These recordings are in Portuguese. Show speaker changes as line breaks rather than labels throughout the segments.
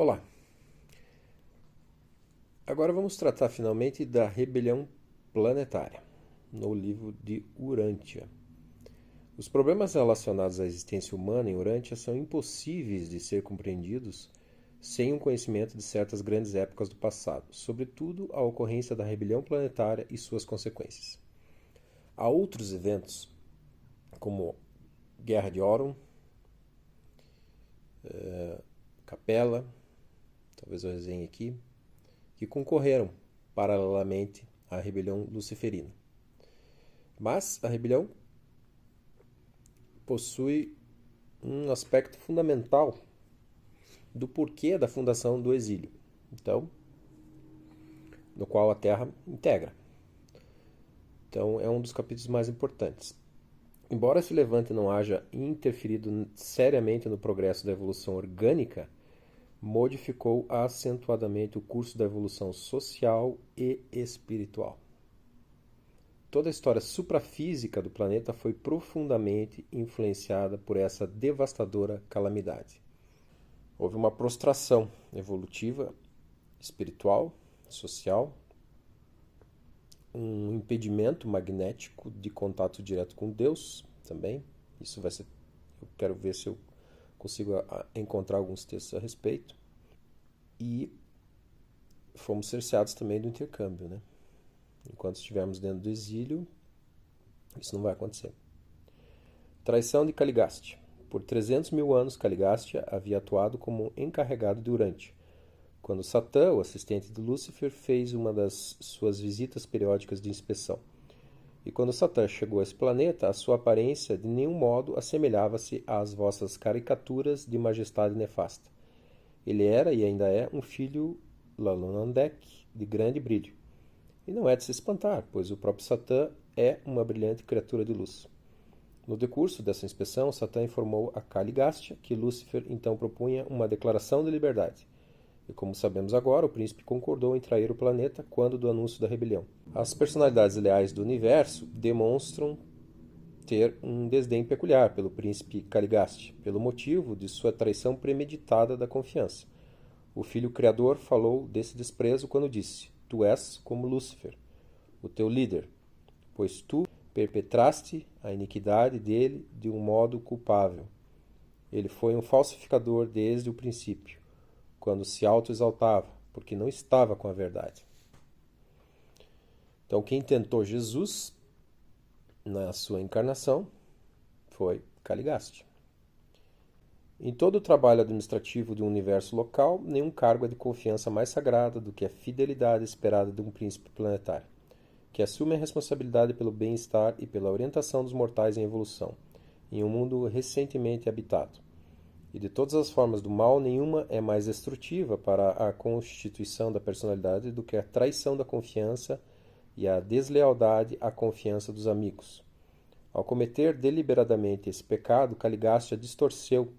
Olá, agora vamos tratar finalmente da rebelião planetária, no livro de Urântia. Os problemas relacionados à existência humana em Urântia são impossíveis de ser compreendidos sem um conhecimento de certas grandes épocas do passado, sobretudo a ocorrência da rebelião planetária e suas consequências. Há outros eventos, como Guerra de Auron, Capella, talvez eu resenhe aqui, que concorreram paralelamente à rebelião luciferina. Mas a rebelião possui um aspecto fundamental do porquê da fundação do exílio, então, no qual a Terra integra. Então, é um dos capítulos mais importantes. Embora esse levante não haja interferido seriamente no progresso da evolução orgânica, modificou acentuadamente o curso da evolução social e espiritual. Toda a história suprafísica do planeta foi profundamente influenciada por essa devastadora calamidade. Houve uma prostração evolutiva, espiritual, social, um impedimento magnético de contato direto com Deus também. Isso vai ser. Eu quero ver se eu consigo encontrar alguns textos a respeito. E fomos cerceados também do intercâmbio, né? Enquanto estivermos dentro do exílio, isso não vai acontecer. Traição de Caligaste. Por 300 mil anos, Caligaste havia atuado como encarregado de Urântia. Quando Satã, o assistente de Lúcifer, fez uma das suas visitas periódicas de inspeção. E quando Satã chegou a esse planeta, a sua aparência de nenhum modo assemelhava-se às vossas caricaturas de majestade nefasta. Ele era e ainda é um filho Lalonandek de grande brilho. E não é de se espantar, pois o próprio Satã é uma brilhante criatura de luz. No decurso dessa inspeção, Satã informou a Caligastia que Lúcifer então propunha uma declaração de liberdade. E como sabemos agora, o príncipe concordou em trair o planeta quando do anúncio da rebelião. As personalidades leais do universo demonstram ter um desdém peculiar pelo príncipe Caligaste, pelo motivo de sua traição premeditada da confiança. O filho criador falou desse desprezo quando disse: Tu és como Lúcifer, o teu líder, pois tu perpetraste a iniquidade dele de um modo culpável. Ele foi um falsificador desde o princípio, quando se auto-exaltava, porque não estava com a verdade. Então, quem tentou Jesus na sua encarnação foi Caligaste. Em todo o trabalho administrativo de um universo local, nenhum cargo é de confiança mais sagrado do que a fidelidade esperada de um príncipe planetário, que assume a responsabilidade pelo bem-estar e pela orientação dos mortais em evolução, em um mundo recentemente habitado. E de todas as formas do mal, nenhuma é mais destrutiva para a constituição da personalidade do que a traição da confiança e a deslealdade à confiança dos amigos. Ao cometer deliberadamente esse pecado, Caligastia distorceu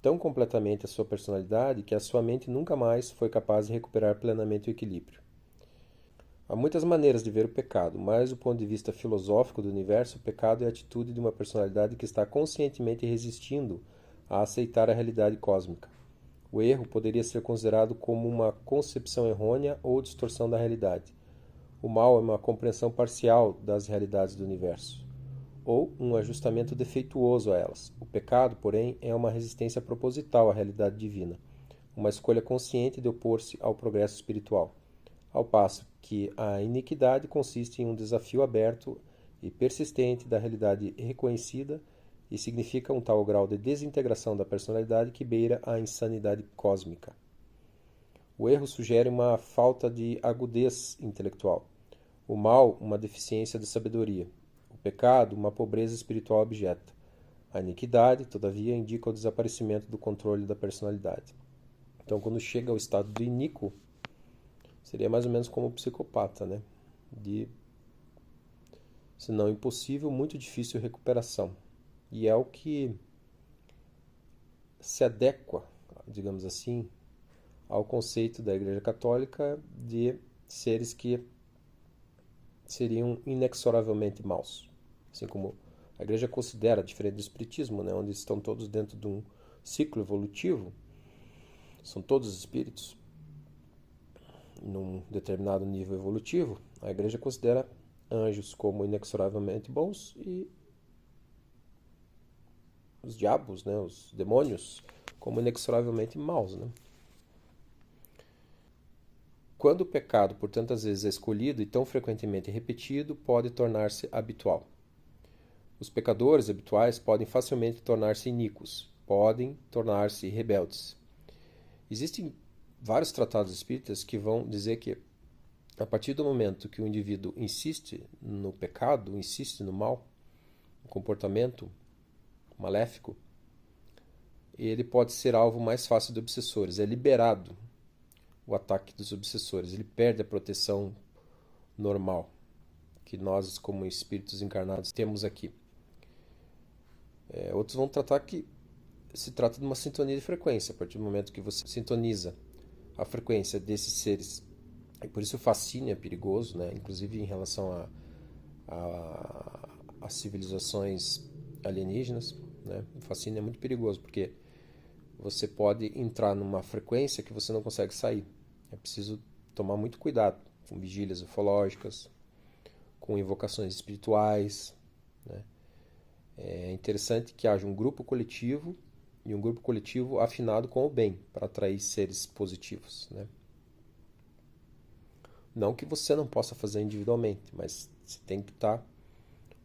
tão completamente a sua personalidade que a sua mente nunca mais foi capaz de recuperar plenamente o equilíbrio. Há muitas maneiras de ver o pecado, mas do ponto de vista filosófico do universo, o pecado é a atitude de uma personalidade que está conscientemente resistindo a aceitar a realidade cósmica. O erro poderia ser considerado como uma concepção errônea ou distorção da realidade. O mal é uma compreensão parcial das realidades do universo, ou um ajustamento defeituoso a elas. O pecado, porém, é uma resistência proposital à realidade divina, uma escolha consciente de opor-se ao progresso espiritual, ao passo que a iniquidade consiste em um desafio aberto e persistente da realidade reconhecida e significa um tal grau de desintegração da personalidade que beira a insanidade cósmica. O erro sugere uma falta de agudez intelectual, o mal, uma deficiência de sabedoria, o pecado, uma pobreza espiritual abjeta. A iniquidade, todavia, indica o desaparecimento do controle da personalidade. Então, quando chega ao estado do iníquo, seria mais ou menos como o psicopata, né? De, se não impossível, muito difícil recuperação. E é o que se adequa, digamos assim, ao conceito da Igreja Católica de seres que seriam inexoravelmente maus. Assim como a Igreja considera, diferente do Espiritismo, né, onde estão todos dentro de um ciclo evolutivo, são todos espíritos, num determinado nível evolutivo, a Igreja considera anjos como inexoravelmente bons e os diabos, né, os demônios, como inexoravelmente maus, né? Quando o pecado por tantas vezes é escolhido e tão frequentemente repetido, pode tornar-se habitual. Os pecadores habituais podem facilmente tornar-se iníquos, podem tornar-se rebeldes. Existem vários tratados espíritas que vão dizer que, a partir do momento que o indivíduo insiste no pecado, insiste no mal, no comportamento maléfico, ele pode ser alvo mais fácil de obsessores. É liberado o ataque dos obsessores. Ele perde a proteção normal que nós, como espíritos encarnados, temos aqui. Outros vão tratar que se trata de uma sintonia de frequência. A partir do momento que você sintoniza a frequência desses seres, e por isso o fascínio é perigoso, né? Inclusive em relação a civilizações alienígenas, né? O fascínio é muito perigoso, porque você pode entrar numa frequência que você não consegue sair. É preciso tomar muito cuidado com vigílias ufológicas, com invocações espirituais, né? É interessante que haja um grupo coletivo e um grupo coletivo afinado com o bem, para atrair seres positivos, né? Não que você não possa fazer individualmente, mas você tem que estar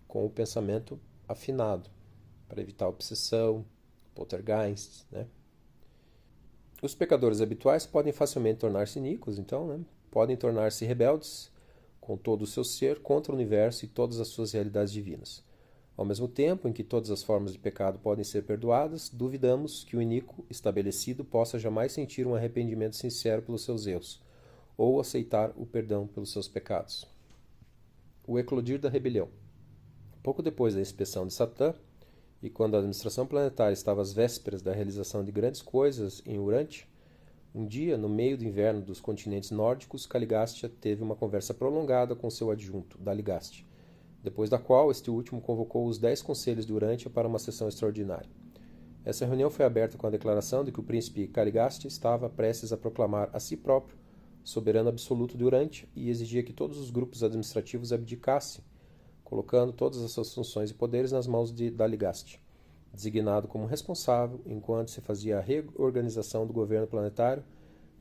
com o pensamento afinado, para evitar obsessão, poltergeist, né? Os pecadores habituais podem facilmente tornar-se iníquos, então, né? Podem tornar-se rebeldes com todo o seu ser contra o universo e todas as suas realidades divinas. Ao mesmo tempo em que todas as formas de pecado podem ser perdoadas, duvidamos que o iníquo estabelecido possa jamais sentir um arrependimento sincero pelos seus erros, ou aceitar o perdão pelos seus pecados. O eclodir da rebelião. Pouco depois da inspeção de Satã, e quando a administração planetária estava às vésperas da realização de grandes coisas em Urantia, um dia, no meio do inverno dos continentes nórdicos, Caligastia teve uma conversa prolongada com seu adjunto, Daligastia, depois da qual este último convocou os 10 conselhos de Urantia para uma sessão extraordinária. Essa reunião foi aberta com a declaração de que o príncipe Caligastia estava prestes a proclamar a si próprio soberano absoluto de Urantia e exigia que todos os grupos administrativos abdicassem, colocando todas as suas funções e poderes nas mãos de Daligastia, designado como responsável enquanto se fazia a reorganização do governo planetário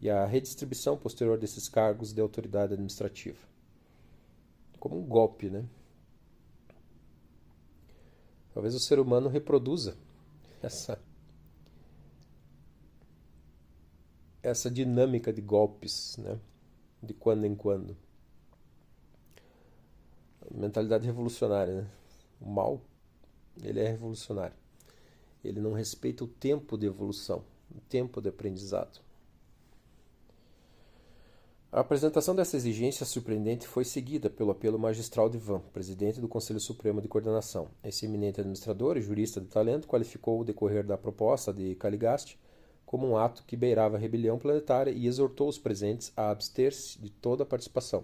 e a redistribuição posterior desses cargos de autoridade administrativa. Como um golpe, né? Talvez o ser humano reproduza essa dinâmica de golpes, né? De quando em quando. Mentalidade revolucionária, né? O mal, ele é revolucionário. Ele não respeita o tempo de evolução, o tempo de aprendizado. A apresentação dessa exigência surpreendente foi seguida pelo apelo magistral de Van, presidente do Conselho Supremo de Coordenação. Esse eminente administrador e jurista de talento qualificou o decorrer da proposta de Caligastia como um ato que beirava a rebelião planetária e exortou os presentes a abster-se de toda a participação,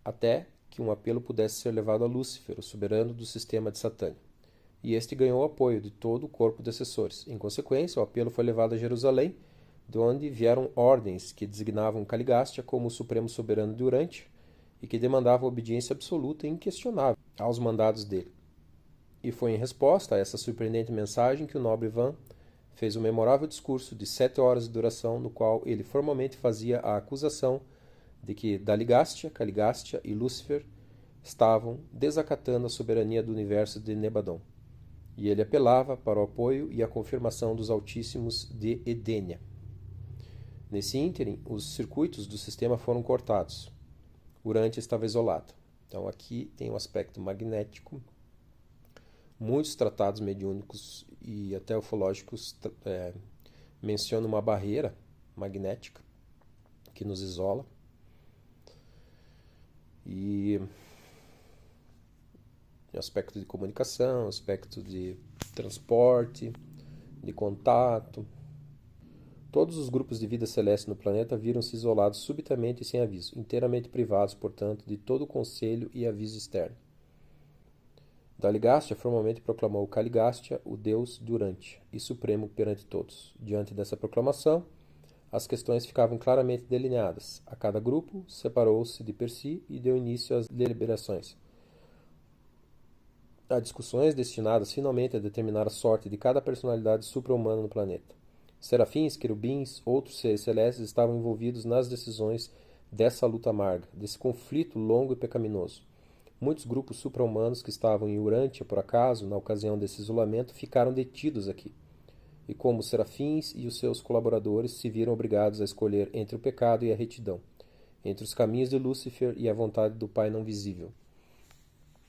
até que um apelo pudesse ser levado a Lúcifer, o soberano do sistema de Satã. E este ganhou o apoio de todo o corpo de assessores. Em consequência, o apelo foi levado a Jerusalém, de onde vieram ordens que designavam Caligastia como o supremo soberano de Urantia e que demandavam obediência absoluta e inquestionável aos mandados dele. E foi em resposta a essa surpreendente mensagem que o nobre Van fez um memorável discurso de 7 horas de duração, no qual ele formalmente fazia a acusação de que Daligastia, Caligastia e Lúcifer estavam desacatando a soberania do universo de Nebadon. E ele apelava para o apoio e a confirmação dos Altíssimos de Edênia. Nesse ínterim, os circuitos do sistema foram cortados. Urantia estava isolado. Então aqui tem um aspecto magnético. Muitos tratados mediúnicos e até ufológicos mencionam uma barreira magnética que nos isola. E aspecto de comunicação, aspecto de transporte, de contato. Todos os grupos de vida celeste no planeta viram-se isolados subitamente e sem aviso, inteiramente privados, portanto, de todo o conselho e aviso externo. Daligastia formalmente proclamou Caligastia o deus durante e supremo perante todos. Diante dessa proclamação, as questões ficavam claramente delineadas. A cada grupo separou-se de per si e deu início às deliberações. Há discussões destinadas finalmente a determinar a sorte de cada personalidade supra-humana no planeta. Serafins, querubins, outros seres celestes estavam envolvidos nas decisões dessa luta amarga, desse conflito longo e pecaminoso. Muitos grupos supra-humanos que estavam em Urântia, por acaso, na ocasião desse isolamento, ficaram detidos aqui. E como os serafins e os seus colaboradores se viram obrigados a escolher entre o pecado e a retidão, entre os caminhos de Lúcifer e a vontade do Pai não visível.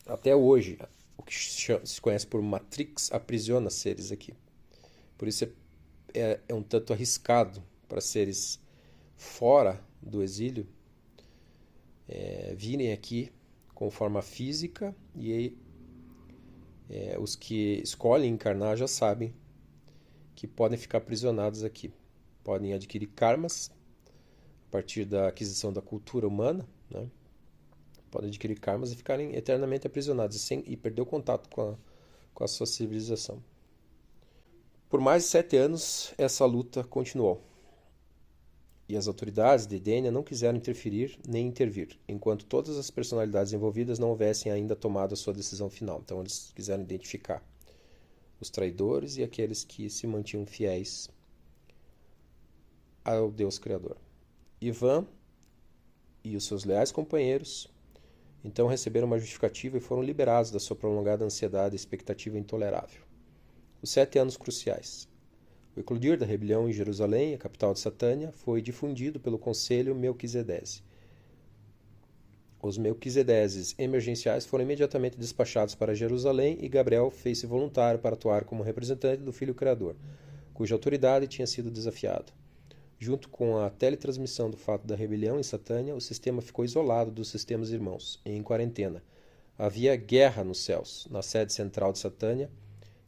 Até hoje, o que se conhece por Matrix aprisiona seres aqui. Por isso é um tanto arriscado para seres fora do exílio virem aqui com forma física, e os que escolhem encarnar já sabem que podem ficar aprisionados aqui. Podem adquirir karmas a partir da aquisição da cultura humana, né? Podem adquirir karmas e ficarem eternamente aprisionados e perder o contato com a sua civilização. Por mais de 7 anos, essa luta continuou. E as autoridades de Edenia não quiseram interferir nem intervir, enquanto todas as personalidades envolvidas não houvessem ainda tomado a sua decisão final. Então eles quiseram identificar os traidores e aqueles que se mantinham fiéis ao Deus Criador. Ivan e os seus leais companheiros então receberam uma justificativa e foram liberados da sua prolongada ansiedade e expectativa intolerável. Os 7 anos cruciais. O eclodir da rebelião em Jerusalém, a capital de Satânia, foi difundido pelo Conselho Melquisedese. Os Melquisedeses emergenciais foram imediatamente despachados para Jerusalém e Gabriel fez-se voluntário para atuar como representante do Filho Criador, cuja autoridade tinha sido desafiada. Junto com a teletransmissão do fato da rebelião em Satânia, o sistema ficou isolado dos sistemas irmãos, em quarentena. Havia guerra nos céus, na sede central de Satânia,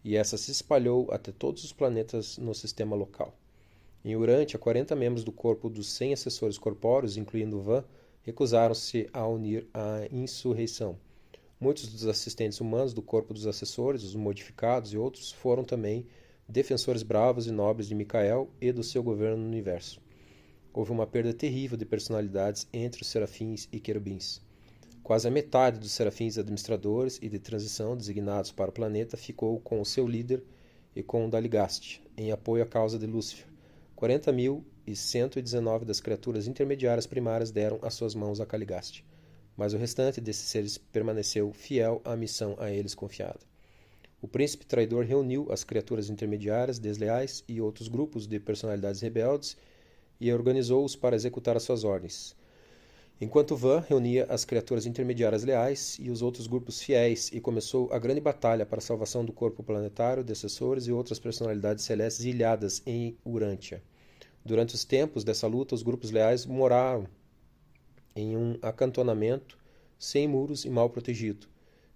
e essa se espalhou até todos os planetas no sistema local. Em Urântia, 40 membros do corpo dos 100 assessores corpóreos, incluindo Van, recusaram-se a unir à insurreição. Muitos dos assistentes humanos do corpo dos assessores, os modificados e outros, foram também defensores bravos e nobres de Micael e do seu governo no universo. Houve uma perda terrível de personalidades entre os serafins e querubins. Quase a metade dos serafins administradores e de transição designados para o planeta ficou com o seu líder e com o Daligastia, em apoio à causa de Lúcifer. 40.119 das criaturas intermediárias primárias deram as suas mãos a Caligastia, mas o restante desses seres permaneceu fiel à missão a eles confiada. O príncipe traidor reuniu as criaturas intermediárias, desleais e outros grupos de personalidades rebeldes e organizou-os para executar as suas ordens. Enquanto Van reunia as criaturas intermediárias leais e os outros grupos fiéis e começou a grande batalha para a salvação do corpo planetário, de assessores e outras personalidades celestes ilhadas em Urântia. Durante os tempos dessa luta, os grupos leais moraram em um acantonamento sem muros e mal protegido,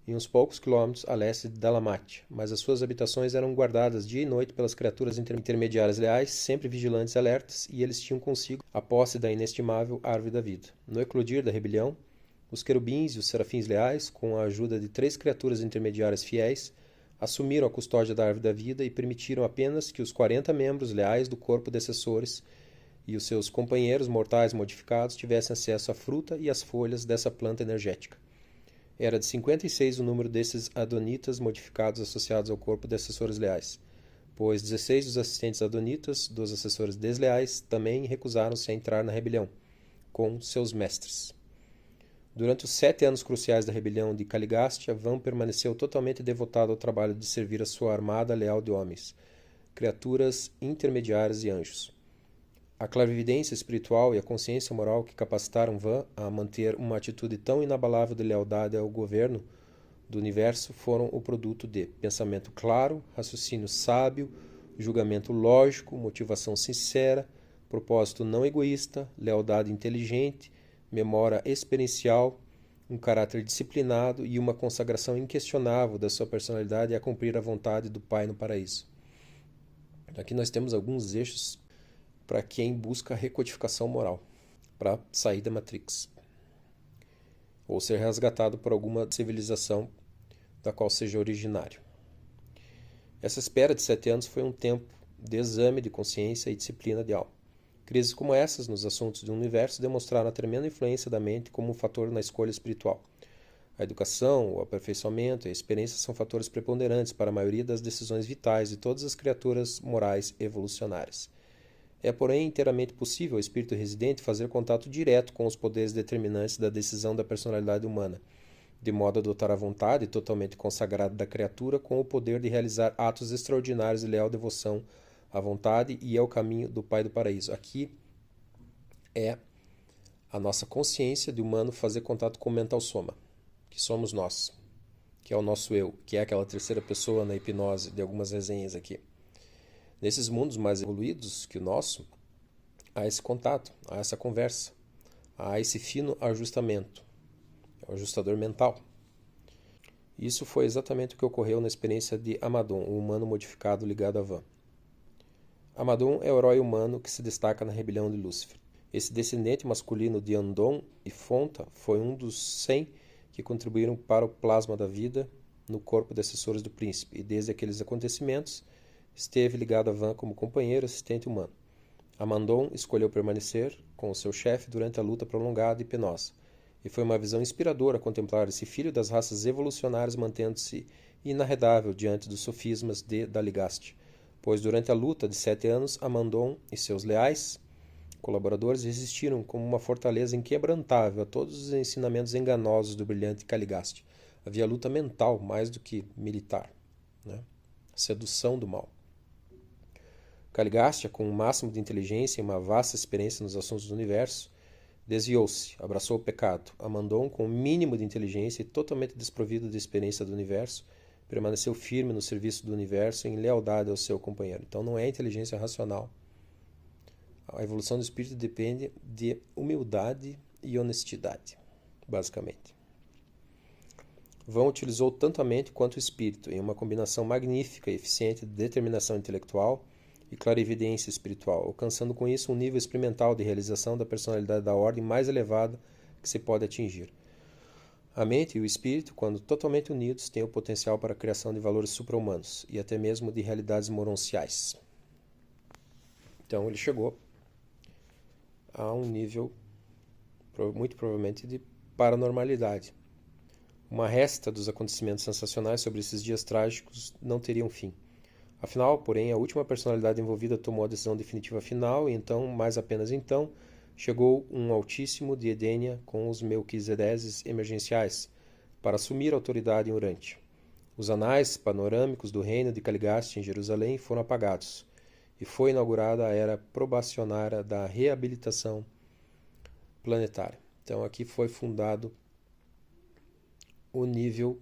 em uns poucos quilômetros a leste de Dalamat, mas as suas habitações eram guardadas dia e noite pelas criaturas intermediárias leais, sempre vigilantes e alertas, e eles tinham consigo a posse da inestimável árvore da vida. No eclodir da rebelião, os querubins e os serafins leais, com a ajuda de 3 criaturas intermediárias fiéis, assumiram a custódia da árvore da vida e permitiram apenas que os 40 membros leais do corpo de assessores e os seus companheiros mortais modificados tivessem acesso à fruta e às folhas dessa planta energética. Era de 56 o número desses adonitas modificados associados ao corpo de assessores leais, pois 16 dos assistentes adonitas dos assessores desleais também recusaram-se a entrar na rebelião, com seus mestres. Durante os 7 anos cruciais da rebelião de Caligastia, Van permaneceu totalmente devotado ao trabalho de servir a sua armada leal de homens, criaturas intermediárias e anjos. A clarividência espiritual e a consciência moral que capacitaram Van a manter uma atitude tão inabalável de lealdade ao governo do universo foram o produto de pensamento claro, raciocínio sábio, julgamento lógico, motivação sincera, propósito não egoísta, lealdade inteligente, memória experiencial, um caráter disciplinado e uma consagração inquestionável da sua personalidade a cumprir a vontade do Pai no paraíso. Aqui nós temos alguns eixos para quem busca recodificação moral, para sair da Matrix, ou ser resgatado por alguma civilização da qual seja originário. Essa espera de 7 anos foi um tempo de exame de consciência e disciplina de alma. Crises como essas nos assuntos do universo demonstraram a tremenda influência da mente como um fator na escolha espiritual. A educação, o aperfeiçoamento e a experiência são fatores preponderantes para a maioria das decisões vitais de todas as criaturas morais evolucionárias. É, porém, inteiramente possível ao espírito residente fazer contato direto com os poderes determinantes da decisão da personalidade humana, de modo a dotar a vontade totalmente consagrada da criatura com o poder de realizar atos extraordinários de leal devoção à vontade e ao caminho do Pai do Paraíso. Aqui é a nossa consciência de humano fazer contato com o mental soma, que somos nós, que é o nosso eu, que é aquela terceira pessoa na hipnose de algumas resenhas aqui. Nesses mundos mais evoluídos que o nosso, há esse contato, há essa conversa, há esse fino ajustamento, é o ajustador mental. Isso foi exatamente o que ocorreu na experiência de Amadon, o humano modificado ligado a Van. Amadon é o herói humano que se destaca na rebelião de Lúcifer. Esse descendente masculino de Andon e Fonta foi um dos 100 que contribuíram para o plasma da vida no corpo de assessores do príncipe, e desde aqueles acontecimentos esteve ligado a Van como companheiro assistente humano. Amandon escolheu permanecer com o seu chefe durante a luta prolongada e penosa, e foi uma visão inspiradora contemplar esse filho das raças evolucionárias mantendo-se inarredável diante dos sofismas de Daligaste, pois durante a luta de 7 anos, Amandon e seus leais colaboradores resistiram como uma fortaleza inquebrantável a todos os ensinamentos enganosos do brilhante Caligaste. Havia luta mental mais do que militar, né? Sedução do mal. Caligastia, com o máximo de inteligência e uma vasta experiência nos assuntos do universo, desviou-se, abraçou o pecado. Amandon, com o mínimo de inteligência e totalmente desprovido de experiência do universo, permaneceu firme no serviço do universo em lealdade ao seu companheiro. Então não é inteligência racional. A evolução do espírito depende de humildade e honestidade, basicamente. Van utilizou tanto a mente quanto o espírito, em uma combinação magnífica e eficiente de determinação intelectual e clarividência espiritual, alcançando com isso um nível experimental de realização da personalidade da ordem mais elevada que se pode atingir. A mente e o espírito, quando totalmente unidos, têm o potencial para a criação de valores supra-humanos e até mesmo de realidades moronciais. Então ele chegou a um nível, muito provavelmente, de paranormalidade. Uma resta dos acontecimentos sensacionais sobre esses dias trágicos não teriam fim. Afinal, porém, a última personalidade envolvida tomou a decisão definitiva final e então, mais apenas então, chegou um Altíssimo de Edenia com os Melquisedeses emergenciais para assumir a autoridade em Urante. Os anais panorâmicos do reino de Caligaste em Jerusalém foram apagados e foi inaugurada a era probacionária da reabilitação planetária. Então aqui foi fundado o nível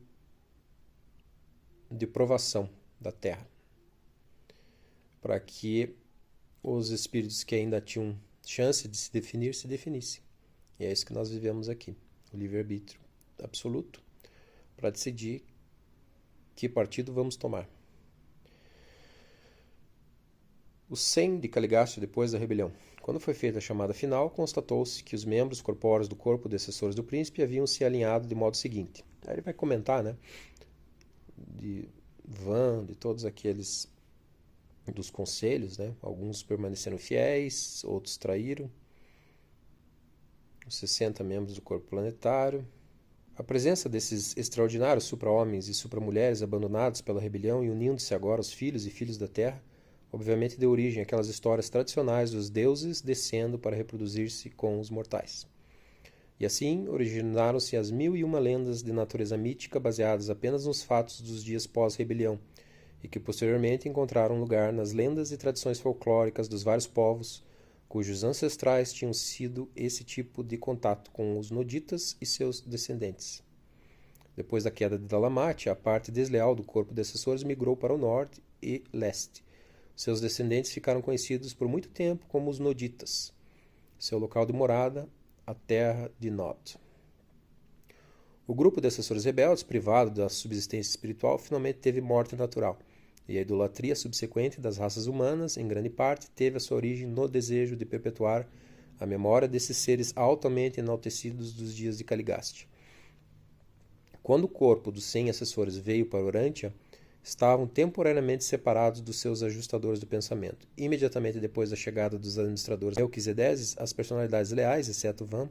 de provação da Terra, para que os espíritos que ainda tinham chance de se definir, se definissem. E é isso que nós vivemos aqui, o livre-arbítrio absoluto, para decidir que partido vamos tomar. Os 100 de Caligaste depois da rebelião. Quando foi feita a chamada final, constatou-se que os membros corpóreos do corpo de assessores do príncipe haviam se alinhado de modo seguinte. Aí ele vai comentar, né, de Van, de todos aqueles dos conselhos, né? Alguns permaneceram fiéis, outros traíram. Os 60 membros do corpo planetário. A presença desses extraordinários supra-homens e supra-mulheres abandonados pela rebelião e unindo-se agora aos filhos e filhos da Terra, obviamente deu origem àquelas histórias tradicionais dos deuses descendo para reproduzir-se com os mortais. E assim originaram-se as 1001 lendas de natureza mítica baseadas apenas nos fatos dos dias pós-rebelião, e que posteriormente encontraram lugar nas lendas e tradições folclóricas dos vários povos, cujos ancestrais tinham sido esse tipo de contato com os noditas e seus descendentes. Depois da queda de Dalamate, a parte desleal do corpo de assessores migrou para o norte e leste. Seus descendentes ficaram conhecidos por muito tempo como os noditas. Seu local de morada, a terra de Nod. O grupo de assessores rebeldes, privado da subsistência espiritual, finalmente teve morte natural, e a idolatria subsequente das raças humanas, em grande parte, teve a sua origem no desejo de perpetuar a memória desses seres altamente enaltecidos dos dias de Caligaste. Quando o corpo dos 100 assessores veio para Urântia, estavam temporariamente separados dos seus ajustadores do pensamento. Imediatamente depois da chegada dos administradores Melquisedeses, as personalidades leais, exceto Van,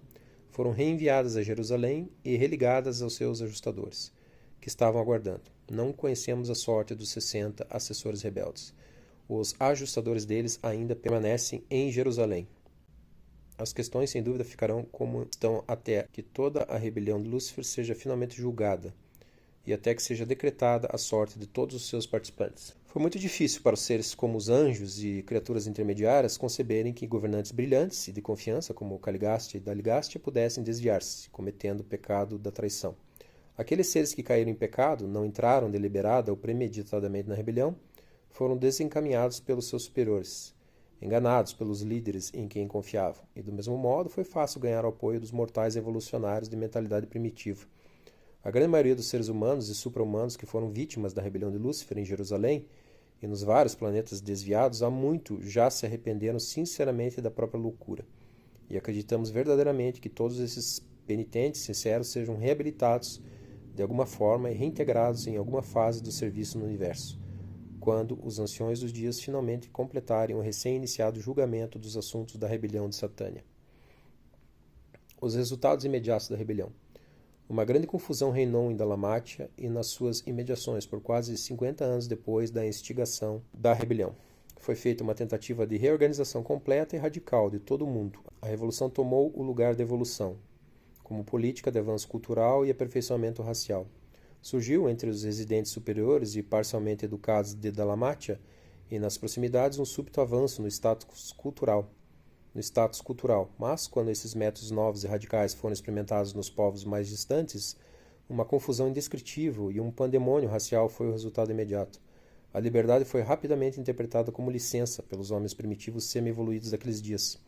foram reenviadas a Jerusalém e religadas aos seus ajustadores, que estavam aguardando. Não conhecemos a sorte dos 60 assessores rebeldes. Os ajustadores deles ainda permanecem em Jerusalém. As questões, sem dúvida, ficarão como estão até que toda a rebelião de Lúcifer seja finalmente julgada e até que seja decretada a sorte de todos os seus participantes. Foi muito difícil para os seres como os anjos e criaturas intermediárias conceberem que governantes brilhantes e de confiança, como Caligastia e Daligastia, pudessem desviar-se, cometendo o pecado da traição. Aqueles seres que caíram em pecado, não entraram deliberada ou premeditadamente na rebelião, foram desencaminhados pelos seus superiores, enganados pelos líderes em quem confiavam, e do mesmo modo foi fácil ganhar o apoio dos mortais evolucionários de mentalidade primitiva. A grande maioria dos seres humanos e supra-humanos que foram vítimas da rebelião de Lúcifer em Jerusalém e nos vários planetas desviados há muito já se arrependeram sinceramente da própria loucura. E acreditamos verdadeiramente que todos esses penitentes sinceros sejam reabilitados de alguma forma e reintegrados em alguma fase do serviço no universo, quando os anciões dos dias finalmente completarem o recém-iniciado julgamento dos assuntos da rebelião de Satânia. Os resultados imediatos da rebelião. Uma grande confusão reinou em Dalamátia e nas suas imediações por quase 50 anos depois da instigação da rebelião. Foi feita uma tentativa de reorganização completa e radical de todo o mundo. A revolução tomou o lugar da evolução, como política de avanço cultural e aperfeiçoamento racial. Surgiu entre os residentes superiores e parcialmente educados de Dalamátia e nas proximidades um súbito avanço no status cultural. Mas, quando esses métodos novos e radicais foram experimentados nos povos mais distantes, uma confusão indescritível e um pandemônio racial foi o resultado imediato. A liberdade foi rapidamente interpretada como licença pelos homens primitivos semi-evoluídos daqueles dias.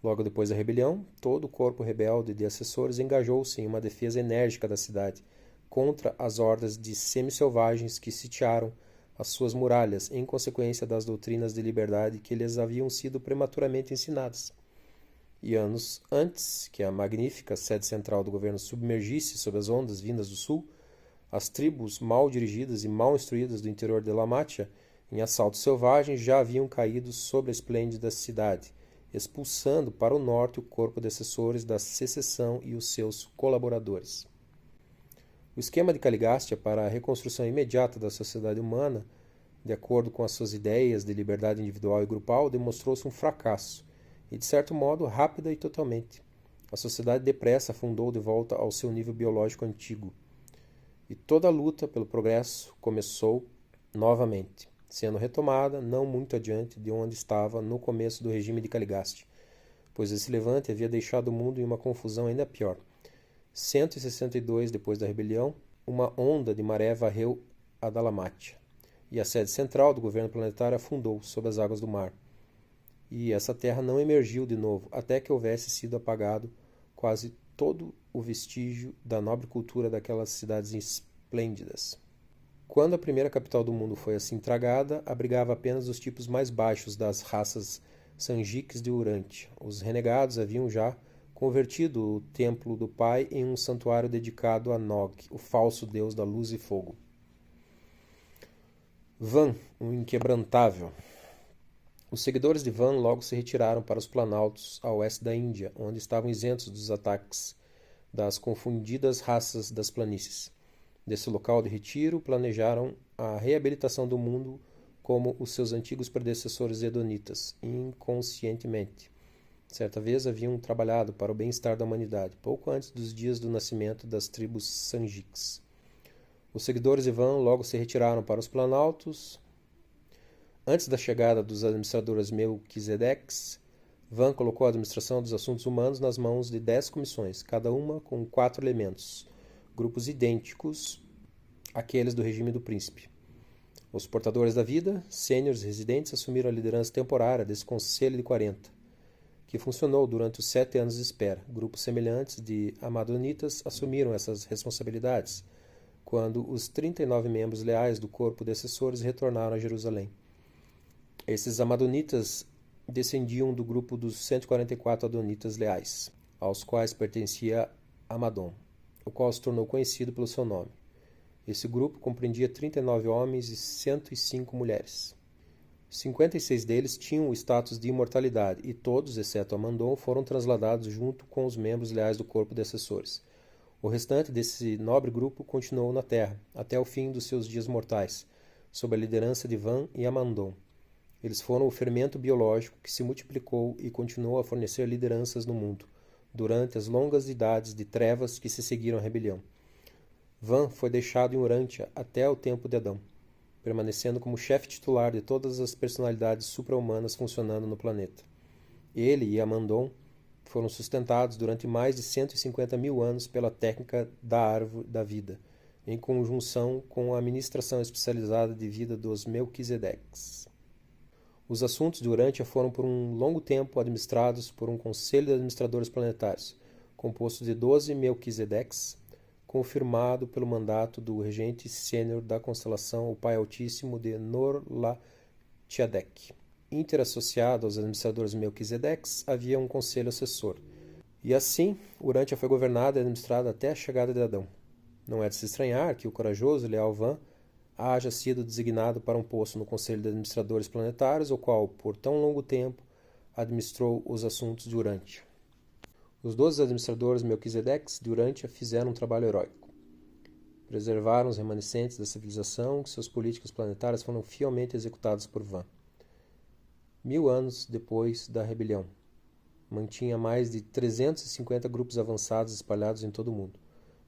Logo depois da rebelião, todo o corpo rebelde de assessores engajou-se em uma defesa enérgica da cidade, contra as hordas de semi-selvagens que sitiaram as suas muralhas em consequência das doutrinas de liberdade que lhes haviam sido prematuramente ensinadas. E anos antes que a magnífica sede central do governo submergisse sob as ondas vindas do sul, as tribos mal dirigidas e mal instruídas do interior de Dalamátia, em assaltos selvagens, já haviam caído sobre a esplêndida cidade, expulsando para o norte o corpo de assessores da secessão e os seus colaboradores. O esquema de Caligastia para a reconstrução imediata da sociedade humana, de acordo com as suas ideias de liberdade individual e grupal, demonstrou-se um fracasso, e de certo modo rápida e totalmente. A sociedade depressa afundou de volta ao seu nível biológico antigo, e toda a luta pelo progresso começou novamente, sendo retomada não muito adiante de onde estava no começo do regime de Caligastia, pois esse levante havia deixado o mundo em uma confusão ainda pior. 162 depois da rebelião, uma onda de maré varreu a Dalamátia, e a sede central do governo planetário afundou sob as águas do mar. E essa terra não emergiu de novo, até que houvesse sido apagado quase todo o vestígio da nobre cultura daquelas cidades esplêndidas. Quando a primeira capital do mundo foi assim tragada, abrigava apenas os tipos mais baixos das raças sanjiques de Urântia. Os renegados haviam já convertido o templo do pai em um santuário dedicado a Nog, o falso deus da luz e fogo. Van, o inquebrantável. Os seguidores de Van logo se retiraram para os planaltos a oeste da Índia, onde estavam isentos dos ataques das confundidas raças das planícies. Desse local de retiro, planejaram a reabilitação do mundo como os seus antigos predecessores edonitas, inconscientemente. Certa vez haviam trabalhado para o bem-estar da humanidade, pouco antes dos dias do nascimento das tribos Sanjiks. Os seguidores de Van logo se retiraram para os planaltos. Antes da chegada dos administradores Melquisedeques, Van colocou a administração dos assuntos humanos nas mãos de 10 comissões, cada uma com 4 elementos, grupos idênticos àqueles do regime do príncipe. Os portadores da vida, sêniores residentes, assumiram a liderança temporária desse conselho de 40, que funcionou durante os 7 anos de espera. Grupos semelhantes de amadonitas assumiram essas responsabilidades, quando os 39 membros leais do corpo de assessores retornaram a Jerusalém. Esses amadonitas descendiam do grupo dos 144 adonitas leais, aos quais pertencia Amadon. o qual se tornou conhecido pelo seu nome. Esse grupo compreendia 39 homens e 105 mulheres. 56 deles tinham o status de imortalidade e todos, exceto Amandon, foram transladados junto com os membros leais do corpo de assessores. O restante desse nobre grupo continuou na Terra, até o fim dos seus dias mortais, sob a liderança de Van e Amandon. Eles foram o fermento biológico que se multiplicou e continuou a fornecer lideranças no mundo, durante as longas idades de trevas que se seguiram à rebelião. Van foi deixado em Urantia até o tempo de Adão, permanecendo como chefe titular de todas as personalidades supra-humanas funcionando no planeta. Ele e Amandon foram sustentados durante mais de 150 mil anos pela técnica da árvore da vida, em conjunção com a administração especializada de vida dos Melquisedeques. Os assuntos de Urantia foram por um longo tempo administrados por um conselho de administradores planetários, composto de 12 Melquisedeques, confirmado pelo mandato do regente sênior da constelação, o Pai Altíssimo de Nor-la-Tiadec. Interassociado aos administradores Melquisedeques, havia um conselho assessor. E assim, Urantia foi governada e administrada até a chegada de Adão. Não é de se estranhar que o corajoso e leal Van haja sido designado para um posto no Conselho de Administradores Planetários, o qual, por tão longo tempo, administrou os assuntos de Urantia. Os 12 administradores Melquisedeques de Urantia fizeram um trabalho heróico. Preservaram os remanescentes da civilização, que suas políticas planetárias foram fielmente executadas por Van. 1000 anos depois da rebelião, mantinha mais de 350 grupos avançados espalhados em todo o mundo.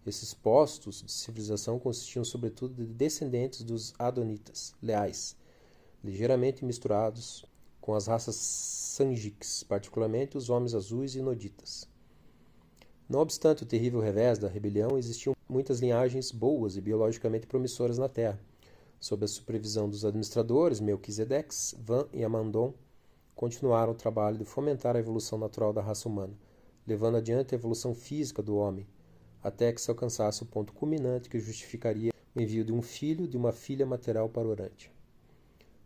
Esses postos de civilização consistiam sobretudo de descendentes dos Adonitas, leais, ligeiramente misturados com as raças Sanjiks, particularmente os homens azuis e Noditas. Não obstante o terrível revés da rebelião, existiam muitas linhagens boas e biologicamente promissoras na Terra. Sob a supervisão dos administradores Melquisedeques, Van e Amandon continuaram o trabalho de fomentar a evolução natural da raça humana, levando adiante a evolução física do homem, até que se alcançasse o ponto culminante que justificaria o envio de um filho e de uma filha material para Urantia.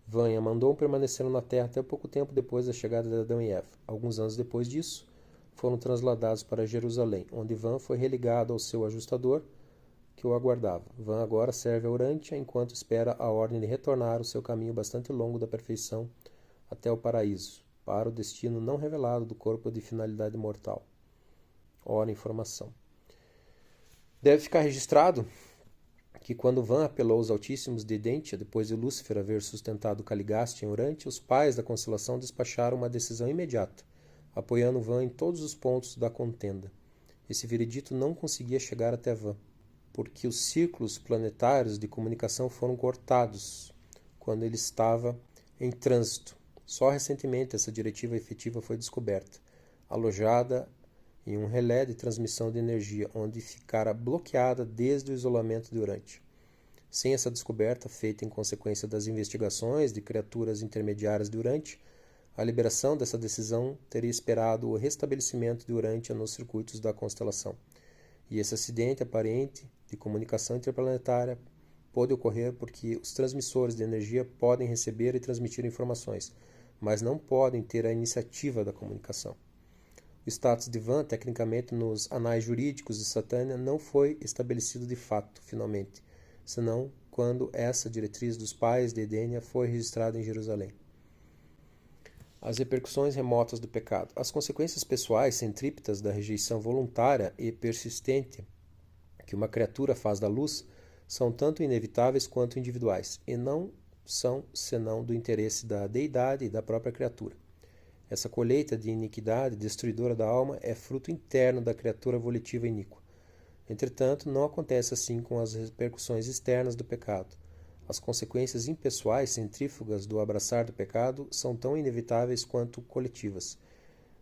Van e Amandon permaneceram na Terra até pouco tempo depois da chegada de Adão e Eva. Alguns anos depois disso, foram transladados para Jerusalém, onde Van foi religado ao seu ajustador, que o aguardava. Van agora serve a Urantia enquanto espera a ordem de retornar o seu caminho bastante longo da perfeição até o paraíso, para o destino não revelado do corpo de finalidade mortal. Ora, informação. Deve ficar registrado que quando Van apelou aos Altíssimos de Dentia, depois de Lúcifer haver sustentado Caligaste em Urantia, os pais da constelação despacharam uma decisão imediata, apoiando Van em todos os pontos da contenda. Esse veredito não conseguia chegar até Van, porque os círculos planetários de comunicação foram cortados quando ele estava em trânsito. Só recentemente essa diretiva efetiva foi descoberta, alojada em um relé de transmissão de energia, onde ficara bloqueada desde o isolamento de Urantia. Sem essa descoberta, feita em consequência das investigações de criaturas intermediárias de Urantia, a liberação dessa decisão teria esperado o restabelecimento de Urantia nos circuitos da constelação. E esse acidente aparente de comunicação interplanetária pode ocorrer porque os transmissores de energia podem receber e transmitir informações, mas não podem ter a iniciativa da comunicação. O status de Van, tecnicamente nos anais jurídicos de Satânia, não foi estabelecido de fato, finalmente, senão quando essa diretriz dos pais de Edenia foi registrada em Jerusalém. As repercussões remotas do pecado. As consequências pessoais centrípetas da rejeição voluntária e persistente que uma criatura faz da luz são tanto inevitáveis quanto individuais, e não são senão do interesse da deidade e da própria criatura. Essa colheita de iniquidade destruidora da alma é fruto interno da criatura volitiva iníqua. Entretanto, não acontece assim com as repercussões externas do pecado. As consequências impessoais centrífugas do abraçar do pecado são tão inevitáveis quanto coletivas,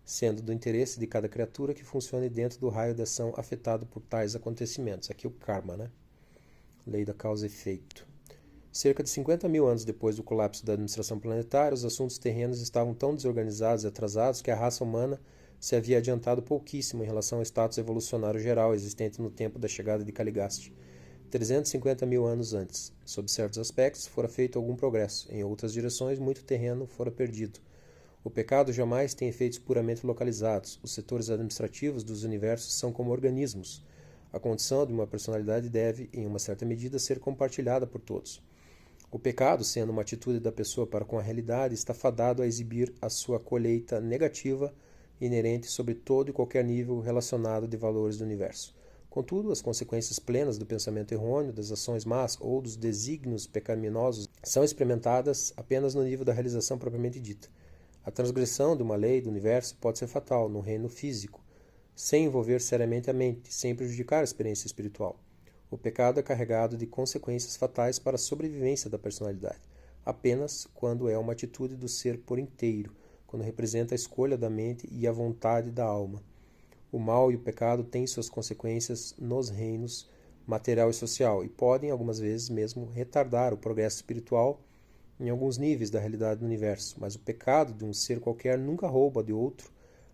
sendo do interesse de cada criatura que funcione dentro do raio de ação afetado por tais acontecimentos. Aqui o karma, né? Lei da causa e efeito. Cerca de 50 mil anos depois do colapso da administração planetária, os assuntos terrenos estavam tão desorganizados e atrasados que a raça humana se havia adiantado pouquíssimo em relação ao status evolucionário geral existente no tempo da chegada de Caligaste. 350 mil anos antes. Sob certos aspectos, fora feito algum progresso. Em outras direções, muito terreno fora perdido. O pecado jamais tem efeitos puramente localizados. Os setores administrativos dos universos são como organismos. A condição de uma personalidade deve, em uma certa medida, ser compartilhada por todos. O pecado, sendo uma atitude da pessoa para com a realidade, está fadado a exibir a sua colheita negativa inerente sobre todo e qualquer nível relacionado de valores do universo. Contudo, as consequências plenas do pensamento errôneo, das ações más ou dos desígnios pecaminosos são experimentadas apenas no nível da realização propriamente dita. A transgressão de uma lei do universo pode ser fatal no reino físico, sem envolver seriamente a mente, sem prejudicar a experiência espiritual. O pecado é carregado de consequências fatais para a sobrevivência da personalidade, apenas quando é uma atitude do ser por inteiro, quando representa a escolha da mente e a vontade da alma. O mal e o pecado têm suas consequências nos reinos material e social e podem, algumas vezes mesmo, retardar o progresso espiritual em alguns níveis da realidade do universo, mas o pecado de um ser qualquer nunca rouba de outro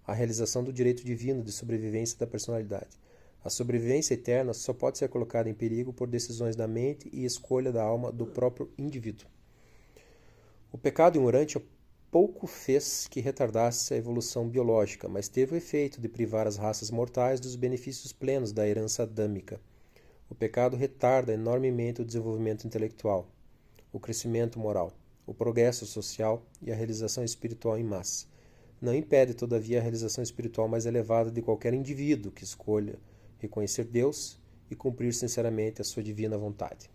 a realização do direito divino de sobrevivência da personalidade. A sobrevivência eterna só pode ser colocada em perigo por decisões da mente e escolha da alma do próprio indivíduo. O pecado em Urântia pouco fez que retardasse a evolução biológica, mas teve o efeito de privar as raças mortais dos benefícios plenos da herança adâmica. O pecado retarda enormemente o desenvolvimento intelectual, o crescimento moral, o progresso social e a realização espiritual em massa. Não impede, todavia, a realização espiritual mais elevada de qualquer indivíduo que escolha reconhecer Deus e cumprir sinceramente a sua divina vontade.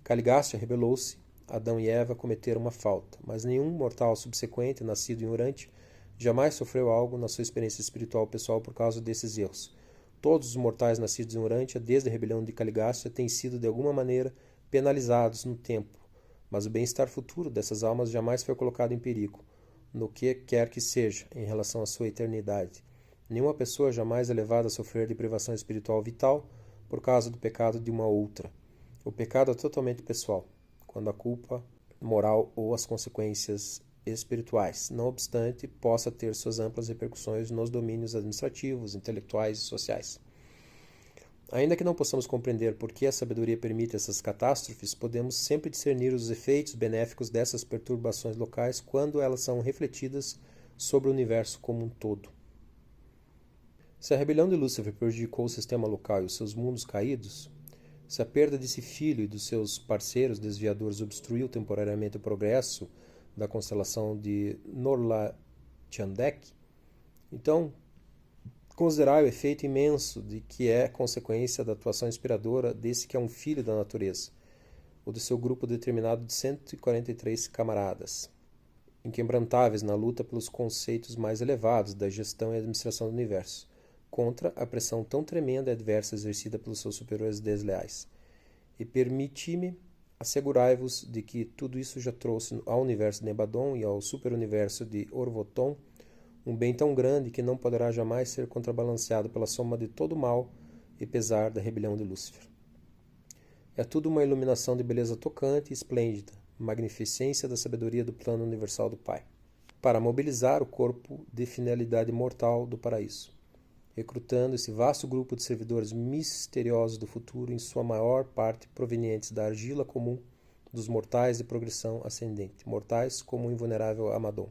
Caligástia rebelou-se. Adão e Eva cometeram uma falta, mas nenhum mortal subsequente, nascido em Urântia, jamais sofreu algo na sua experiência espiritual pessoal por causa desses erros. Todos os mortais nascidos em Urântia, desde a rebelião de Caligástia, têm sido de alguma maneira penalizados no tempo, mas o bem-estar futuro dessas almas jamais foi colocado em perigo, no que quer que seja, em relação à sua eternidade. Nenhuma pessoa jamais é levada a sofrer de privação espiritual vital por causa do pecado de uma outra. O pecado é totalmente pessoal, quando a culpa moral ou as consequências espirituais, não obstante, possa ter suas amplas repercussões nos domínios administrativos, intelectuais e sociais. Ainda que não possamos compreender por que a sabedoria permite essas catástrofes, podemos sempre discernir os efeitos benéficos dessas perturbações locais quando elas são refletidas sobre o universo como um todo. Se a rebelião de Lúcifer prejudicou o sistema local e os seus mundos caídos, se a perda desse filho e dos seus parceiros desviadores obstruiu temporariamente o progresso da constelação de Norla-Chandek, então considerai o efeito imenso de que é consequência da atuação inspiradora desse que é um filho da natureza, ou do seu grupo determinado de 143 camaradas, inquebrantáveis na luta pelos conceitos mais elevados da gestão e administração do universo, contra a pressão tão tremenda e adversa exercida pelos seus superiores desleais. E permiti-me assegurai-vos de que tudo isso já trouxe ao universo de Nebadon e ao superuniverso de Orvoton um bem tão grande que não poderá jamais ser contrabalanceado pela soma de todo o mal e pesar da rebelião de Lúcifer. É tudo uma iluminação de beleza tocante e esplêndida, magnificência da sabedoria do plano universal do Pai, para mobilizar o corpo de finalidade mortal do paraíso, recrutando esse vasto grupo de servidores misteriosos do futuro, em sua maior parte provenientes da argila comum dos mortais de progressão ascendente, mortais como o invulnerável Amadon.